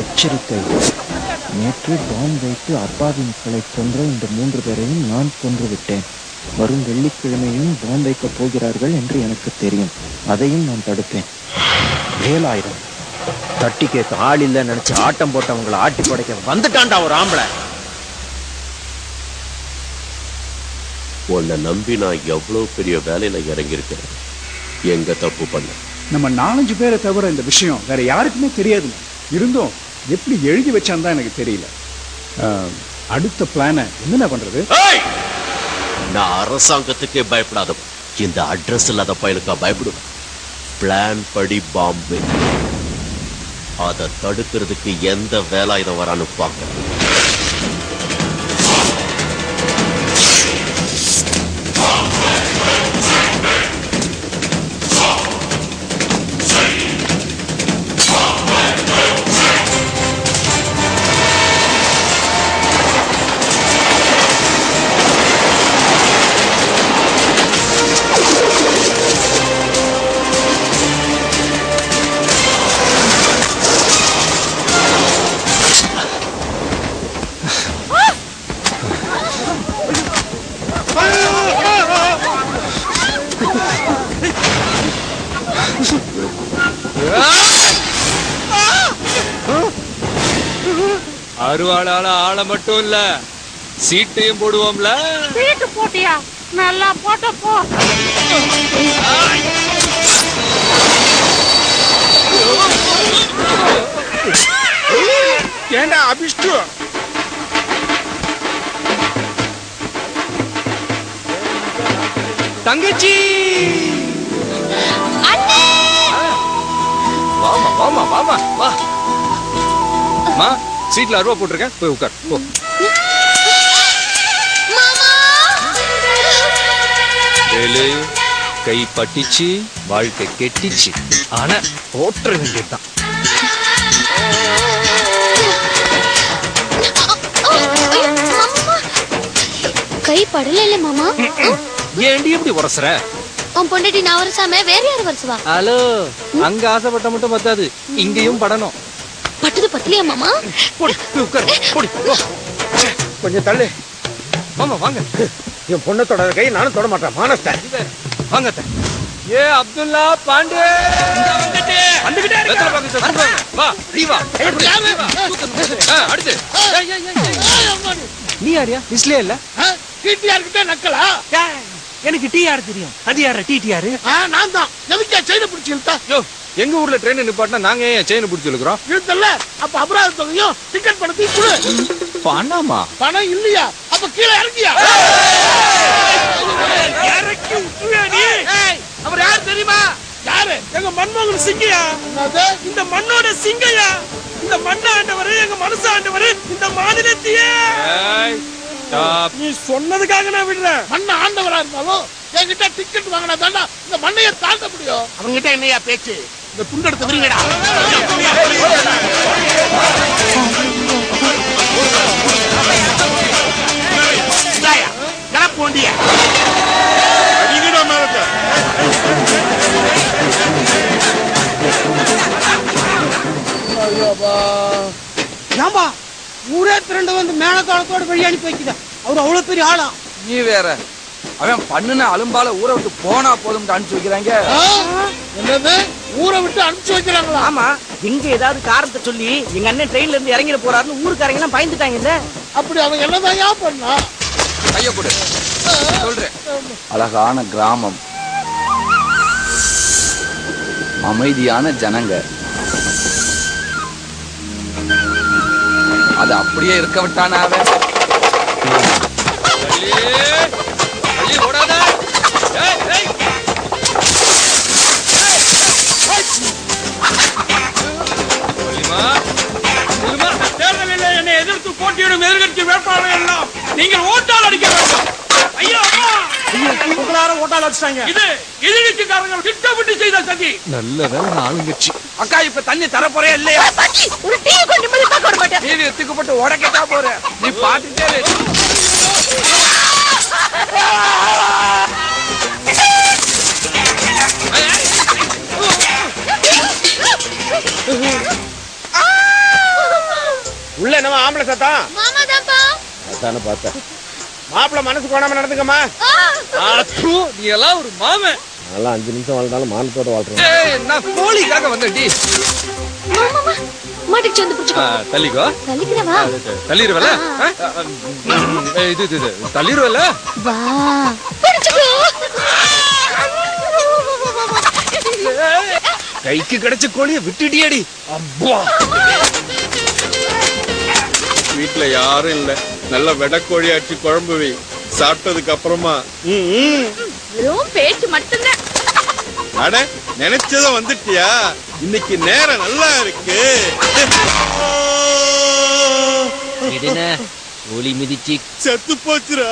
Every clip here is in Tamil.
எச்சரிக்கை. நேற்று பாம் வைத்து அப்பாவி மக்களை கொன்ற இந்த 3 பேரையும் நான் கொன்றுவிட்டேன். வரும் வெள்ளிக்கிழமையும் பாம் வைக்கப் போகிறார்கள் என்று எனக்கு தெரியும். அதையும் நான் தடுப்பேன். வேலாயுதம் தட்டி கேட்க ஆள் இல்ல நினைச்சு ஆட்டம் போட்டவங்களை ஆட்டி படைக்க வந்துட்டான்டா ஒரு ஆம்பளை. உன்னை நம்பி நான் எவ்வளவு பெரிய வேலையில இறங்கியிருக்கிறேன். எங்க தப்பு பண்ண? நம்ம 4-5 பேரை தவிர இந்த விஷயம் வேற யாருக்குமே தெரியாது. இருந்தும் எப்படி எழுதி வச்சான் தான் எனக்கு தெரியல. அடுத்த பிளான என்ன பண்றது? நான் அரசாங்கத்துக்கே பயப்படாதவன். இந்த அட்ரஸ் இல்லாத பயலுக்கா பயப்படுவேன். பிளான் படி பாம்பே. அதை தடுக்கிறதுக்கு எந்த வேலாயுதம் வரான்னு பார்க்க. அருவாளால ஆளை மட்டும் இல்ல சீட்டையும் போடுவோம்ல. சீட்டு போட்டியா? நல்லா போட்ட போ. ஏண்டா அபிஷ்டு? தங்கச்சி வாமா வாமா வாமா வா. மா சீட்ல அருவா போட்டிருக்கேன், போய் உட்கார் போ. வேலு கை பட்டிச்சு, வாழ்க்கை கெட்டிச்சு. ஆனா போற்ற வேண்டியதுதான். கை படல இல்ல மாமா. ஏண்டி எப்படி உரசுற? உன் பொண்டாட்டி நான் வரசாம வேற யாரு வரசுவா? ஹலோ, அங்க ஆசைப்பட்ட மட்டும் பத்தாது, இங்கேயும் படணும். பட்டது பத்தலையா மாமா? கொஞ்சம் தள்ளு மாமா. வாங்க. என் பொண்ணை தொடர கை நானும் தொட மாட்டேன். மானஸ்த வாங்க. ஏ அப்துல்லா பாண்டே அடுத்து நீ யாரியா? லிஸ்ட்லயே இல்ல. நக்கலா? எனக்கு டி யாரு தெரியும். அது யாரு? டிடிஆர் நான் தான். எதுக்கே செயினை பிடிச்சி இழுத்தா? எங்க ஊர்ல ட்ரெயின் நிப்பாட்டினா நாங்க ஏன் செயினை பிடிச்சி இழுக்கிறோம்? இழுத்தல்ல, அப்ப அபராத தொகையும் டிக்கெட் பணத்தையும் கொடு. பணமா? பணம் இல்லையா? அப்ப கீழே இறங்கியா? இறக்கி விட்டுவியா நீ? அவர் யார் தெரியுமா? யாரு? எங்க மன்மோகன் சிங்கையா. இந்த மண்ணோட சிங்கையா. இந்த மண்ண ஆண்டவர், எங்க மனசு ஆண்டவர், இந்த மாநிலத்தையே. நீ சொன்னதுக்காக நான் விடுறேன். மண்ண ஆண்டவரா இருந்தாலும் என்கிட்ட டிக்கெட் வாங்கினா தாண்டா இந்த மண்ணையை தாண்ட முடியும். அவங்கிட்ட என்னையா பேச்சு? இந்த துண்டெடுத்து விருங்கடா. போண்டிய ஊரே திரண்டு வந்து மேலத்தாளத்தோட வெளியே அனுப்பி வைக்குதா? அவர் அவ்வளவு பெரிய ஆளா? நீ வேற. அவன் பண்ணுன அலும்பால ஊரை விட்டு போனா போதும் அனுப்பிச்சு வைக்கிறாங்க. என்னது? ஊரை விட்டு அனுப்பிச்சு வைக்கிறாங்களா? ஆமா. எங்க ஏதாவது காரணத்தை சொல்லி எங்க அண்ணன் ட்ரெயின்ல இருந்து இறங்கிட போறாருன்னு ஊருக்காரங்க எல்லாம் பயந்துட்டாங்க. இல்ல அப்படி அவங்க என்னதான் பண்ணா? கைய கொடு சொல்றேன். அழகான கிராமம், அமைதியான ஜனங்க, அது அப்படியே இருக்க விட்டான அவன். என்னை எதிர்த்து போட்டியிடும் எதிர்கட்சி வேட்பாளர்கள் எல்லாம் நீங்கள் ஓட்டால் அடிக்க வேண்டும். ஐயோ ஓட்டால் அடிச்சாங்க. இது எதிர்கட்சிக்காரர்கள் திட்டமிட்டு செய்த சதி. நல்ல வேலை ஆளுங்கட்சி. அக்கா இப்ப தண்ணி தர போறே இல்லையா? ஒரு டீ கொண்டு போய் பார்க்க வர மாட்டேன். நீ எத்துக்கப்பட்டு உடக்கட்டா போற. நீ பாத்துட்டே உள்ள என்னமா ஆம்பளை சத்தம்? மாமா தான்ப்பா. அதானே பார்த்தேன். மாப்பிள்ள மனசு கோணாம நடந்துக்கம்மா. நீ எல்லாம் ஒரு மாமன். நல்லா 5 நிமிஷம் வாழ்ந்தாலும் மானத்தோட வாழ்றேன். நான் கோழிக்காக வந்தேன்டி. மாமா மாட்டுக்கு வந்து புடிச்சுக்கோ. தள்ளிக்கோ. தள்ளிக்கிறவா? தள்ளிருவல? இது தள்ளிருவல? வா புடிச்சுக்கோ. கைக்கு கிடைச்ச கோழிய விட்டுடியடி. அப்பா. வீட்டுல யாரும் இல்ல. நல்ல வெடக்கோழி ஆச்சு குழம்பு வை. சாப்பிட்டதுக்கு அப்புறமா வெறும் பேச்சு மட்டும்தான். அட நினைச்சத வந்துட்டியா? இன்னைக்கு நேரம் நல்லா இருக்கு. கோழி மிதிச்சு செத்து போச்சுரா.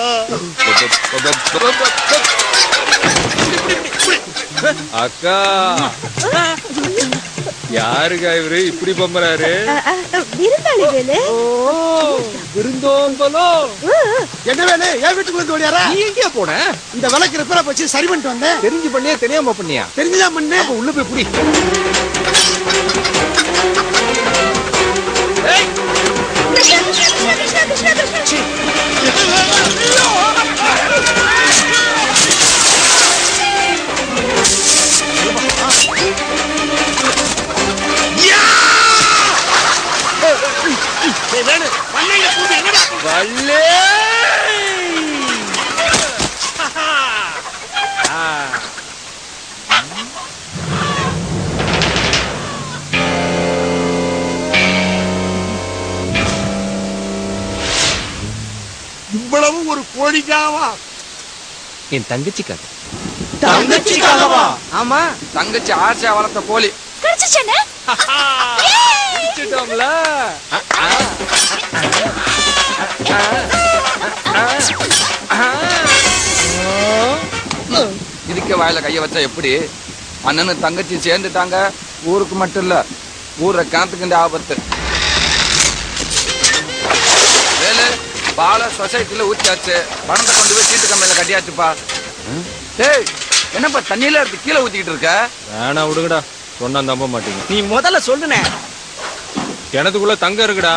அக்கா யாருக்கா இவரு இப்படி பம்பறாரு? விருந்தாளி வேலு. விருந்தோம்பலோ. என்ன வேலை? என் வீட்டுக்குள்ள வந்து ஓடியாரா? நீ எங்கேயா போன? இந்த விளக்கு ரிப்பேரா போச்சு, சரி பண்ணிட்டு வந்தேன். தெரிஞ்சு பண்ணியா தெரியாம பண்ணியா? தெரிஞ்சுதான் பண்ணு. அப்ப உள்ள போய் புடி. வள்ளே. இவ்வளவு ஒரு கோழிக்காவா? என் தங்கச்சிக்காக. தங்கச்சிக்காகவா? ஆமா, தங்கச்சி ஆசையா வளர்த்த கோழி. கிடைச்சிச்சேனே. பிடிச்சிட்டோம்ல. இதுக்கே வாயில கைய வச்சா எப்படி? அண்ணனு தங்கச்சி சேர்ந்துட்டாங்க. ஊருக்கு மட்டும் இல்ல, ஊர்ற கிணத்துக்கு ஆபத்து. வேலு பால சொசைட்டில ஊத்தியாச்சு. பணத்தை கொண்டு போய் சீட்டு கம்பெனில கட்டியாச்சுப்பா. டேய் என்னப்பா தண்ணியில எடுத்து கீழே ஊத்திக்கிட்டு இருக்க? வேணா விடுங்கடா, சொன்னா நம்ப மாட்டீங்க. நீ முதல்ல சொல்லுனே. கிணத்துக்குள்ள தங்கம் இருக்குடா.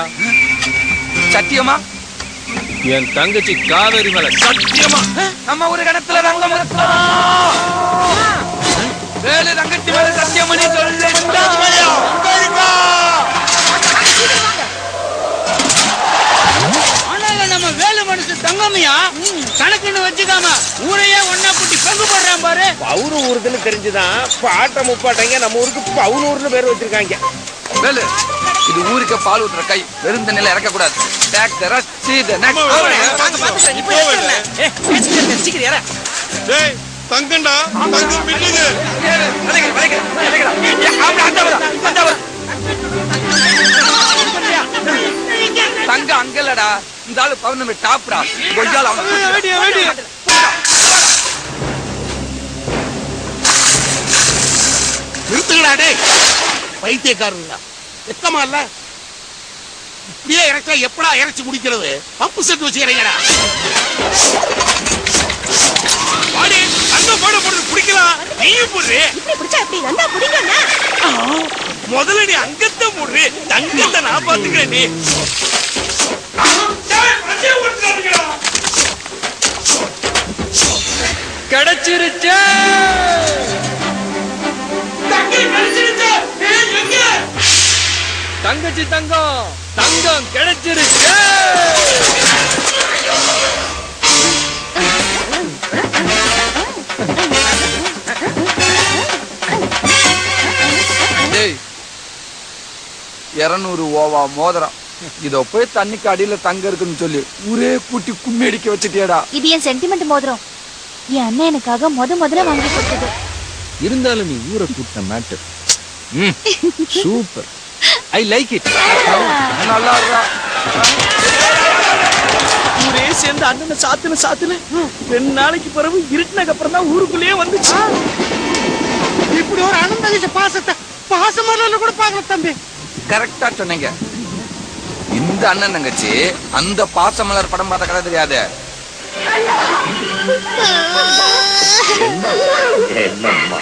சத்தியமா? என் தங்கச்சி காவேரி மேல சத்தியமா. நம்ம ஒரு கிணத்துல தங்கம் இருக்கா? வேலு தங்கச்சி மேல சத்தியம் பண்ணி சொல்லு. நம்ம வேலு மனசு தங்கமையா கணக்குன்னு வச்சுக்காம ஊரையே ஒன்னா கூட்டி பங்கு போடுறான் பாரு. பவுரு ஊருக்குன்னு தெரிஞ்சுதான் பாட்ட முப்பாட்டைங்க நம்ம ஊருக்கு பவுனூர்னு பேர் வச்சிருக்காங்க. வேலு இது ஊருக்கு பால் ஊத்துற கை. வெறும் தண்ணில இறக்க கூடாது. தங்கண்டா தங்கம் மின்னுது. தங்க அங்கலடா. இந்த ஆளு பவுர்ணமி டாப்டா. கொஞ்சால நிறுத்துங்கடா டேய் பைத்தியக்காரங்களா. வெக்கமா இல்ல? இப்படியே இறச்சா எப்படா இறைச்சி முடிக்கிறது? Pump set வச்சுக்கிறீங்கடா. பாடி அங்க போட போடுறது பிடிக்கலாம். நீயும் போடுறே. இப்படி பிடிச்சா எப்படி நல்லா புடிங்கண்ணா. முதல்ல நீ அங்கத்தை போடுறே. தங்கத்தை நான் பாத்துக்கிறேன். நீ கிடைச்சிருச்சு. தங்கச்சி தங்கம் தங்கம் கிடைச்சிருச்சு. டேய் 200 ஓவா மோதிரம். இத போய் தண்ணிக்கு அடியில தங்க இருக்குன்னு சொல்லி ஊரே கூட்டி கும்மி அடிக்க வச்சுட்டியாடா. இது என் சென்டிமெண்ட் மோதிரம். என் அண்ணன் எனக்காக முதல்ல வாங்கி கொடுத்தது. இருந்தாலும் நீ ஊரை கூட்டின matter super. I like it. நல்லா இருக்கா? ஊரே சேர்ந்து அண்ணனை சாத்துன 2 நாளைக்கு பிறகு இருட்டினக்கு அப்புறம் தான் ஊருக்குள்ளேயே வந்துச்சு. இப்படி ஒரு அனந்த பாசத்தை பாசமான கூட பாக்கல தம்பி. கரெக்டா சொன்னீங்க. இந்த அண்ணன் தங்கச்சி அந்த பாசமலர் படம் பார்த்த கதை தெரியாது. என்னம்மா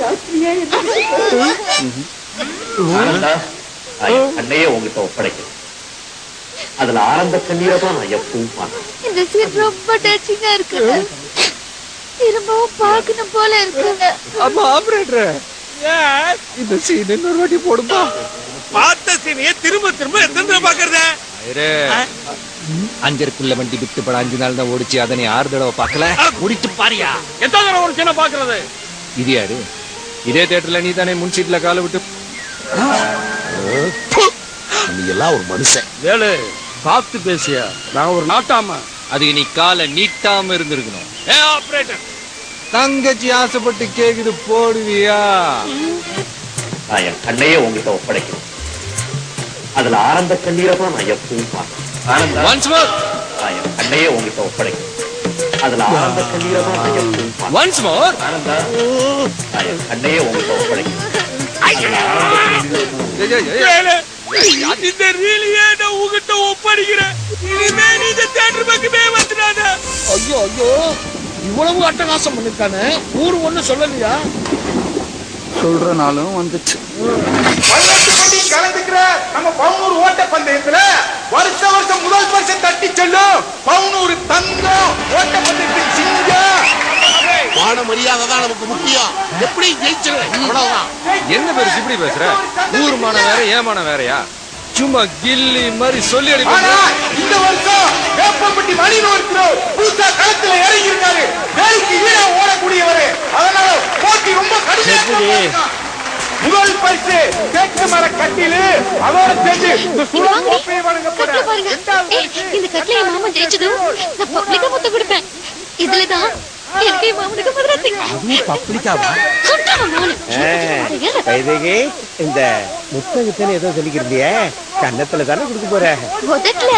நான் அண்ணையே உங்ககிட்ட ஒப்படைக்கிறேன். அதுல ஆரம்ப கண்ணீரை தான் நான் எப்பவும் பார்த்தேன். இந்த சீன் ரொம்ப டச்சிங்கா இருக்குங்க. திரும்பவும் பார்க்கணும் போல இருக்குங்க. அம்மா ஆபரேட்டர், இந்த சீன் இன்னொரு வாட்டி போடுமா? பார்த்த சீனையே திரும்ப திரும்ப எத்தனை பாக்குறத? அஞ்சருக்குள்ள வண்டி விட்டு பட 5 நாள் தான் ஓடிச்சு. அதை நீ 6 தடவை பார்க்கல? முடிச்சு பாரியா. எத்தனை தடவை ஒரு சீனை பாக்குறது? இது யாரு? இதே தியேட்டர்ல நீ தானே முன் சீட்ல கால விட்டு. நீ எல்லாம் ஒரு மனுஷன். வேலு பார்த்து பேசியா? நான் ஒரு நாட்டாம. அதுக்கு நீ காலை நீட்டாம இருந்திருக்கணும். ஆபரேட்டர், தங்கச்சி ஆசைப்பட்டு கேக்குது போடுவியா? நான் என் கண்ணையே உங்ககிட்ட ஒப்படைக்கிறேன். அதுல ஆரம்ப கண்ணீரை தான் நான் எப்பவும் பார்த்தேன். Once more. நான் என் கண்ணையே உங்ககிட்ட ஒப்படைக்கிறேன். அதுல ஆரம்ப கண்ணீரை தான் நான் எப்பவும் பார்த்தேன். Once more. நான் என் கண்ணையே உங்ககிட்ட ஒப்படைக்கிறேன். இந்த ரீலியே நான் உங்ககிட்ட ஒப்படைக்கிறேன். இனிமே நீ இந்த தியேட்டர் பக்கமே வந்துடாத. ஐயோ ஐயோ, இவ்வளவு அட்டகாசம் பண்ணிருக்கானே, ஊரு ஒண்ணு சொல்லலையா? சொல்ற நாளும் வந்துச்சு. கலந்துக்கிற நம்ம 11 ஓட்ட பந்தயத்துல வருஷம் முதல் பரிசை தட்டி செல்லும் 11 தங்கம் ஓட்ட பந்தயத்தின் சிங்கம். வான மரியாதை தான் நமக்கு முக்கியம். எப்படி ஜெயிச்சிருவேன் அவ்வளவுதான். என்ன பேரு இப்படி பேசுற? ஊர்மான வேற ஏமான வேறயா? சும்மா கில்லி மாதிரி சொல்லி அடி. இந்த வருஷம் வேப்பம்பட்டி மணின்னு ஒருத்தர் புதுசா களத்துல இறங்கி இருக்காரு. வேலைக்கு ஈடா ஓடக்கூடியவரு. அதனால போட்டி ரொம்ப கடுமையா. முதல் பரிசு தேக்கு மர கட்டிலு, அதோட சேர்ந்து இந்த சுழல் கோப்பையை வழங்கப்பட. இந்த கட்டில என் மாமா ஜெயிச்சதும் நான் பப்ளிக்கா முத்த கொடுப்பேன். இதுலதான் எனக்கு மாமனுக்கு பதறாத்தி. பப்ளிக்காவா? இந்த முத்தகத்தை ஏதோ சொல்லிக்கிறீங்க, கன்னத்துல தானே கொடுக்க போற? முதல்ல